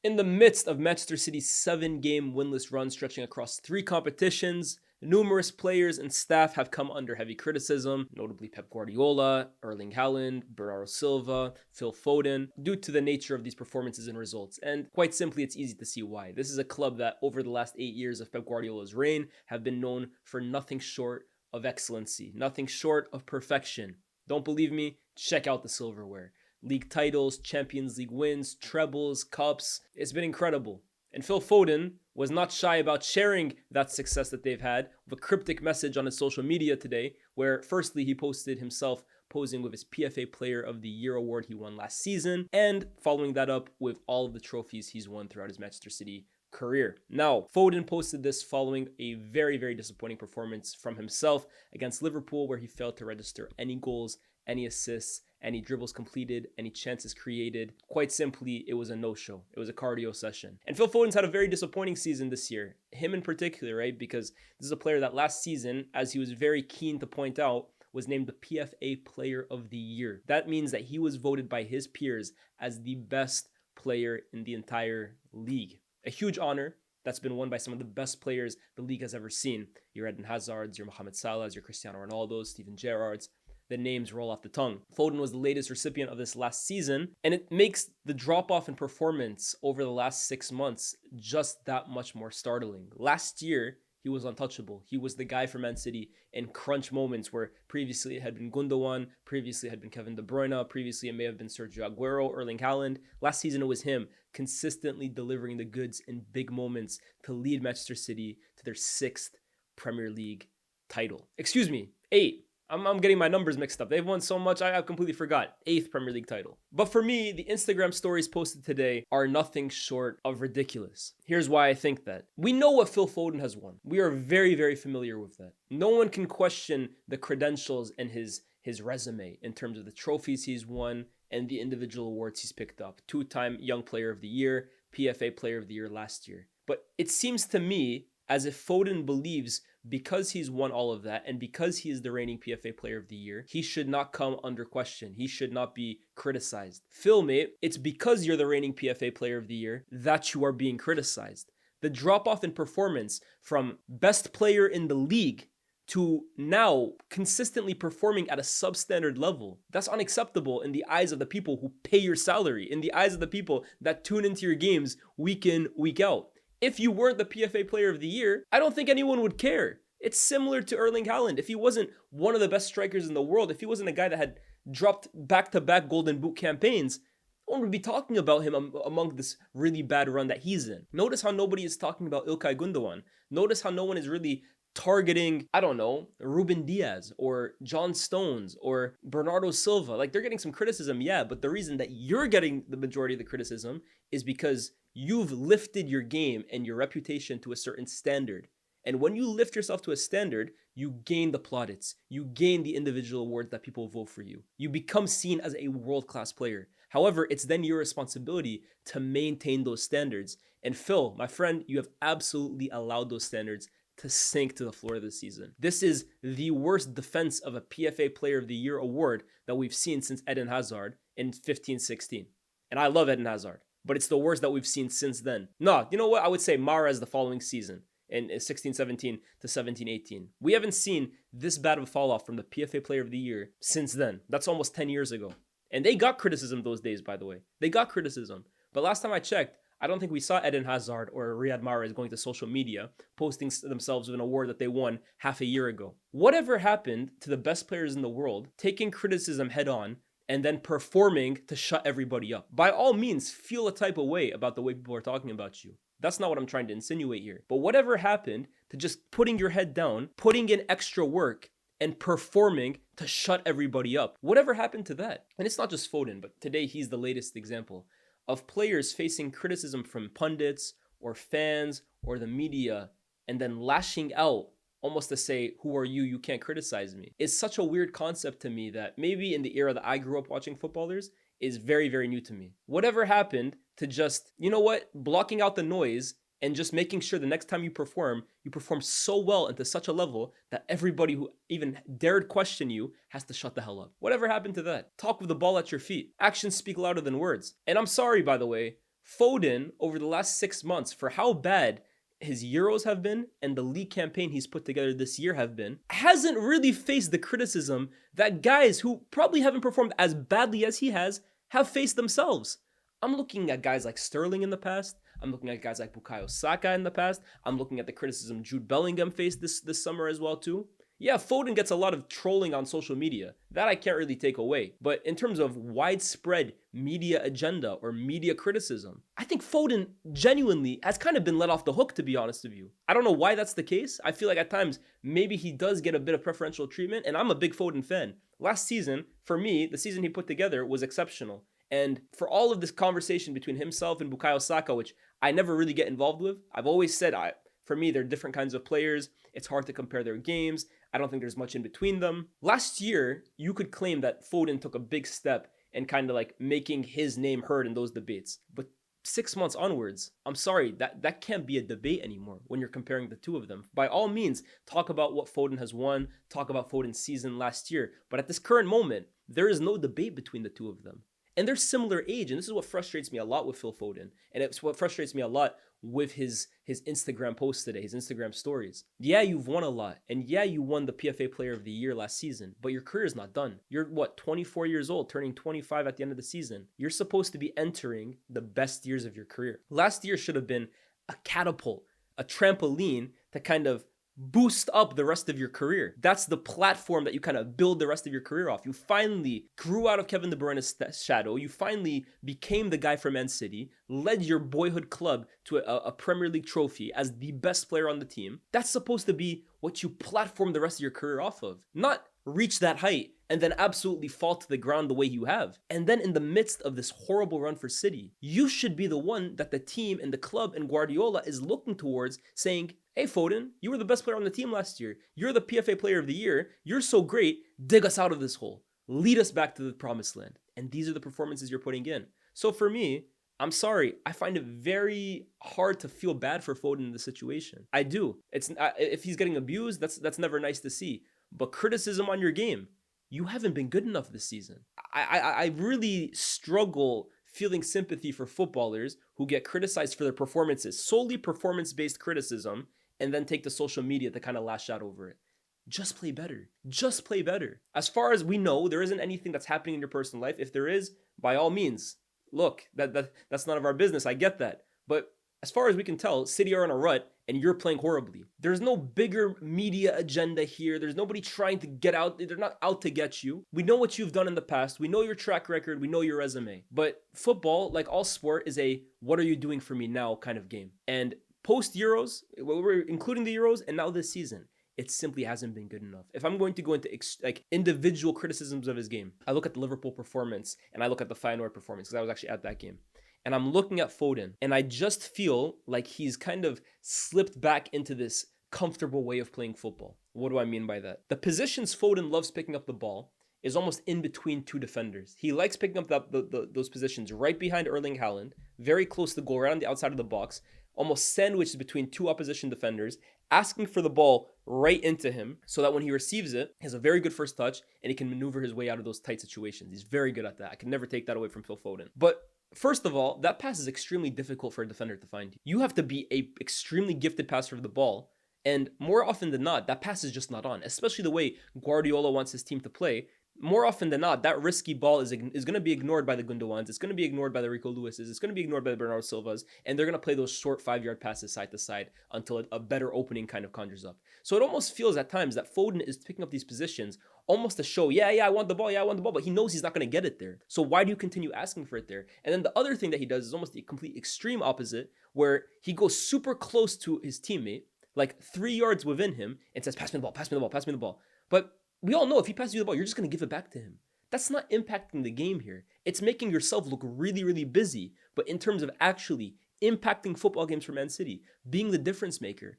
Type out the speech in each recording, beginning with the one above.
In the midst of Manchester City's 7-game winless run stretching across 3 competitions, numerous players and staff have come under heavy criticism, notably Pep Guardiola, Erling Haaland, Bernardo Silva, Phil Foden, due to the nature of these performances and results. And quite simply, it's easy to see why. This is a club that over the last 8 years of Pep Guardiola's reign have been known for nothing short of excellency, nothing short of perfection. Don't believe me? Check out the silverware. League titles, Champions League wins, trebles, cups. It's been incredible. And Phil Foden was not shy about sharing that success that they've had with a cryptic message on his social media today, where firstly he posted himself posing with his PFA Player of the Year award he won last season, and following that up with all of the trophies he's won throughout his Manchester City career. Now, Foden posted this following a very, very disappointing performance from himself against Liverpool, where he failed to register any goals, any assists, any dribbles completed, any chances created. Quite simply, it was a no-show. It was a cardio session. And Phil Foden's had a very disappointing season this year. Him in particular, right? Because this is a player that last season, as he was very keen to point out, was named the PFA Player of the Year. That means that he was voted by his peers as the best player in the entire league. A huge honor that's been won by some of the best players the league has ever seen. Your Eden Hazards, your Mohamed Salahs, your Cristiano Ronaldos, Steven Gerrards. The names roll off the tongue. Foden was the latest recipient of this last season, and it makes the drop-off in performance over the last 6 months just that much more startling. Last year, he was untouchable. He was the guy for Man City in crunch moments where previously it had been Gundogan, previously it had been Kevin De Bruyne, previously it may have been Sergio Aguero, Erling Haaland. Last season it was him consistently delivering the goods in big moments to lead Manchester City to their 6th Premier League title. Excuse me, 8. I'm getting my numbers mixed up. They've won so much, I completely forgot. 8th Premier League title. But for me, the Instagram stories posted today are nothing short of ridiculous. Here's why I think that. We know what Phil Foden has won. We are very, very familiar with that. No one can question the credentials and his resume in terms of the trophies he's won and the individual awards he's picked up. 2-time Young Player of the Year, PFA Player of the Year last year. But it seems to me as if Foden believes because he's won all of that and because he is the reigning PFA Player of the Year, he should not come under question. He should not be criticized. Phil, mate, it's because you're the reigning PFA Player of the Year that you are being criticized. The drop-off in performance from best player in the league to now consistently performing at a substandard level, that's unacceptable in the eyes of the people who pay your salary, in the eyes of the people that tune into your games week in, week out. If you weren't the PFA Player of the Year, I don't think anyone would care. It's similar to Erling Haaland. If he wasn't one of the best strikers in the world, if he wasn't a guy that had dropped back-to-back Golden Boot campaigns, no one would be talking about him among this really bad run that he's in. Notice how nobody is talking about Ilkay Gundogan. Notice how no one is really targeting, I don't know, Ruben Diaz or John Stones or Bernardo Silva. Like, they're getting some criticism, yeah, but the reason that you're getting the majority of the criticism is because you've lifted your game and your reputation to a certain standard. And when you lift yourself to a standard, you gain the plaudits. You gain the individual awards that people vote for you. You become seen as a world-class player. However, it's then your responsibility to maintain those standards. And Phil, my friend, you have absolutely allowed those standards to sink to the floor this season. This is the worst defense of a PFA Player of the Year award that we've seen since Eden Hazard in 15-16. And I love Eden Hazard, but it's the worst that we've seen since then. No, you know what? I would say Mahrez the following season in 16-17 to 17-18. We haven't seen this bad of a fall off from the PFA Player of the Year since then. That's almost 10 years ago. And they got criticism those days, by the way. They got criticism. But last time I checked, I don't think we saw Eden Hazard or Riyad Mahrez going to social media, posting themselves with an award that they won half a year ago. Whatever happened to the best players in the world taking criticism head on and then performing to shut everybody up? By all means, feel a type of way about the way people are talking about you. That's not what I'm trying to insinuate here. But whatever happened to just putting your head down, putting in extra work, and performing to shut everybody up? Whatever happened to that? And it's not just Foden, but today he's the latest example of players facing criticism from pundits or fans or the media and then lashing out almost to say, who are you? You can't criticize me. It's such a weird concept to me that maybe in the era that I grew up watching footballers is very, very new to me. Whatever happened to just, you know what, blocking out the noise and just making sure the next time you perform so well and to such a level that everybody who even dared question you has to shut the hell up. Whatever happened to that? Talk with the ball at your feet. Actions speak louder than words. And I'm sorry, by the way, Foden, over the last 6 months, for how bad his Euros have been and the league campaign he's put together this year have been, hasn't really faced the criticism that guys who probably haven't performed as badly as he has have faced themselves. I'm looking at guys like Sterling in the past. I'm looking at guys like Bukayo Saka in the past. I'm looking at the criticism Jude Bellingham faced this summer as well too. Yeah, Foden gets a lot of trolling on social media. That I can't really take away. But in terms of widespread media agenda or media criticism, I think Foden genuinely has kind of been let off the hook, to be honest with you. I don't know why that's the case. I feel like at times maybe he does get a bit of preferential treatment, and I'm a big Foden fan. Last season, for me, the season he put together was exceptional. And for all of this conversation between himself and Bukayo Saka, which I never really get involved with, I've always said, for me, they're different kinds of players. It's hard to compare their games. I don't think there's much in between them. Last year, you could claim that Foden took a big step in kind of like making his name heard in those debates. But 6 months onwards, I'm sorry, that can't be a debate anymore when you're comparing the two of them. By all means, talk about what Foden has won, talk about Foden's season last year. But at this current moment, there is no debate between the two of them. And they're similar age, and this is what frustrates me a lot with Phil Foden. And it's what frustrates me a lot with his Instagram posts today, his Instagram stories. Yeah, you've won a lot. And yeah, you won the PFA Player of the Year last season, but your career is not done. You're 24 years old, turning 25 at the end of the season. You're supposed to be entering the best years of your career. Last year should have been a catapult, a trampoline to kind of boost up the rest of your career. That's the platform that you kind of build the rest of your career off. You finally grew out of Kevin De Bruyne's shadow. You finally became the guy from Man City, led your boyhood club to a Premier League trophy as the best player on the team. That's supposed to be what you platform the rest of your career off of. Not reach that height and then absolutely fall to the ground the way you have. And then in the midst of this horrible run for City, you should be the one that the team and the club and Guardiola is looking towards, saying, hey Foden, you were the best player on the team last year. You're the PFA Player of the Year. You're so great. Dig us out of this hole. Lead us back to the promised land. And these are the performances you're putting in. So for me, I'm sorry, I find it very hard to feel bad for Foden in this situation. I do. It's if he's getting abused, that's never nice to see. But criticism on your game, you haven't been good enough this season. I really struggle feeling sympathy for footballers who get criticized for their performances, solely performance-based criticism, and then take to social media to kind of lash out over it. Just play better. Just play better. As far as we know, there isn't anything that's happening in your personal life. If there is, by all means, look, that's none of our business. I get that. But as far as we can tell, City are in a rut and you're playing horribly. There's no bigger media agenda here. There's nobody trying to get out. They're not out to get you. We know what you've done in the past. We know your track record. We know your resume. But football, like all sport, is a what are you doing for me now kind of game. And post Euros, we're including the Euros and now this season, it simply hasn't been good enough. If I'm going to go into individual criticisms of his game, I look at the Liverpool performance and I look at the Feyenoord performance because I was actually at that game. And I'm looking at Foden and I just feel like he's kind of slipped back into this comfortable way of playing football. What do I mean by that? The positions Foden loves picking up the ball is almost in between two defenders. He likes picking up those positions right behind Erling Haaland, very close to the goal, right on the outside of the box, almost sandwiched between two opposition defenders, asking for the ball right into him so that when he receives it, he has a very good first touch and he can maneuver his way out of those tight situations. He's very good at that. I can never take that away from Phil Foden. But first of all, that pass is extremely difficult for a defender to find. You have to be an extremely gifted passer of the ball. And more often than not, that pass is just not on, especially the way Guardiola wants his team to play. More often than not, that risky ball is going to be ignored by the Gundogan's. It's going to be ignored by the Rico Lewis's. It's going to be ignored by the Bernardo Silva's. And they're going to play those short 5-yard passes side to side until a better opening kind of conjures up. So it almost feels at times that Foden is picking up these positions almost to show, yeah, I want the ball, but he knows he's not going to get it there. So why do you continue asking for it there? And then the other thing that he does is almost the complete extreme opposite, where he goes super close to his teammate, like 3 yards within him, and says, pass me the ball, pass me the ball, pass me the ball. But we all know if he passes you the ball, you're just going to give it back to him. That's not impacting the game here. It's making yourself look really, really busy. But in terms of actually impacting football games for Man City, being the difference maker,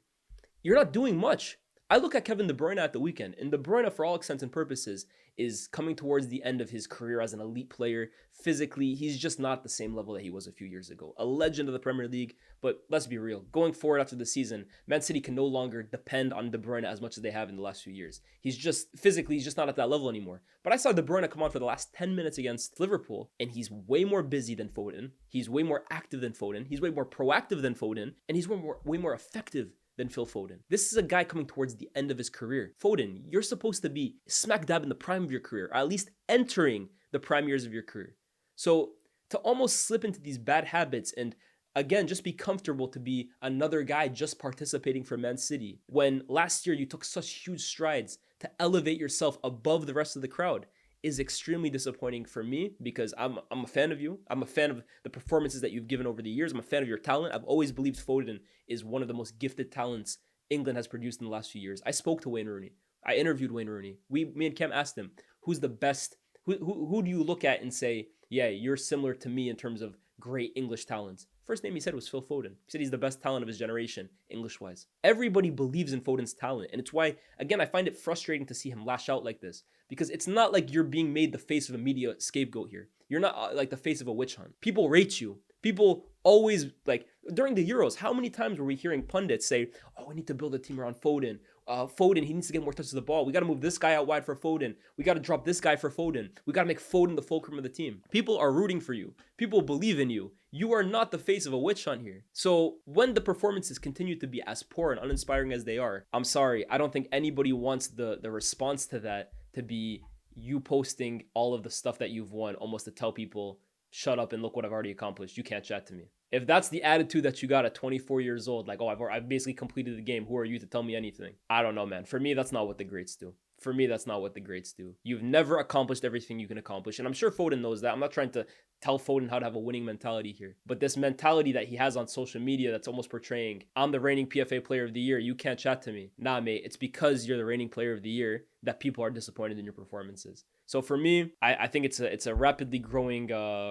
you're not doing much. I look at Kevin De Bruyne at the weekend, and De Bruyne, for all intents and purposes, is coming towards the end of his career as an elite player. Physically, he's just not at the same level that he was a few years ago. A legend of the Premier League, but let's be real. Going forward after the season, Man City can no longer depend on De Bruyne as much as they have in the last few years. He's just, physically, he's just not at that level anymore. But I saw De Bruyne come on for the last 10 minutes against Liverpool, and he's way more busy than Foden. He's way more active than Foden. He's way more proactive than Foden, and he's way more effective than Phil Foden. This is a guy coming towards the end of his career. Foden, you're supposed to be smack dab in the prime of your career, or at least entering the prime years of your career. So to almost slip into these bad habits and again, just be comfortable to be another guy just participating for Man City, when last year you took such huge strides to elevate yourself above the rest of the crowd, is extremely disappointing for me, because I'm a fan of you. I'm a fan of the performances that you've given over the years. I'm a fan of your talent. I've always believed Foden is one of the most gifted talents England has produced in the last few years. I spoke to Wayne Rooney. I interviewed Wayne Rooney. Me and Cam asked him, who's the best? Who do you look at and say, yeah, you're similar to me in terms of great English talents? First name he said was Phil Foden. He said he's the best talent of his generation, English-wise. Everybody believes in Foden's talent, and it's why, again, I find it frustrating to see him lash out like this, because it's not like you're being made the face of a media scapegoat here. You're not like the face of a witch hunt. People rate you. People always, like, during the Euros, how many times were we hearing pundits say, oh, we need to build a team around Foden. Foden, he needs to get more touches of the ball. We got to move this guy out wide for Foden. We got to drop this guy for Foden. We got to make Foden the fulcrum of the team. People are rooting for you. People believe in you. You are not the face of a witch hunt here. So when the performances continue to be as poor and uninspiring as they are, I'm sorry, I don't think anybody wants the response to that to be you posting all of the stuff that you've won, almost to tell people, shut up and look what I've already accomplished. You can't chat to me. If that's the attitude that you got at 24 years old, like, oh, I've basically completed the game, who are you to tell me anything? I don't know, man. For me, that's not what the greats do. For me, that's not what the greats do. You've never accomplished everything you can accomplish. And I'm sure Foden knows that. I'm not trying to tell Foden how to have a winning mentality here. But this mentality that he has on social media that's almost portraying, I'm the reigning PFA player of the year, you can't chat to me. Nah, mate, it's because you're the reigning player of the year that people are disappointed in your performances. So for me, I think it's a rapidly growing,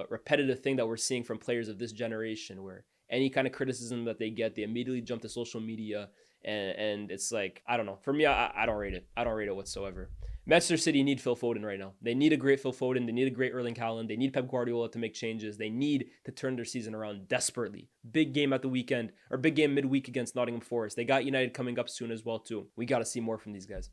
repetitive thing that we're seeing from players of this generation, where any kind of criticism that they get, they immediately jump to social media, and it's like, I don't know. For me, I don't rate it. I don't rate it whatsoever. Manchester City need Phil Foden right now. They need a great Phil Foden. They need a great Erling Haaland. They need Pep Guardiola to make changes. They need to turn their season around desperately. Big game at the weekend, or big game midweek against Nottingham Forest. They got United coming up soon as well too. We got to see more from these guys.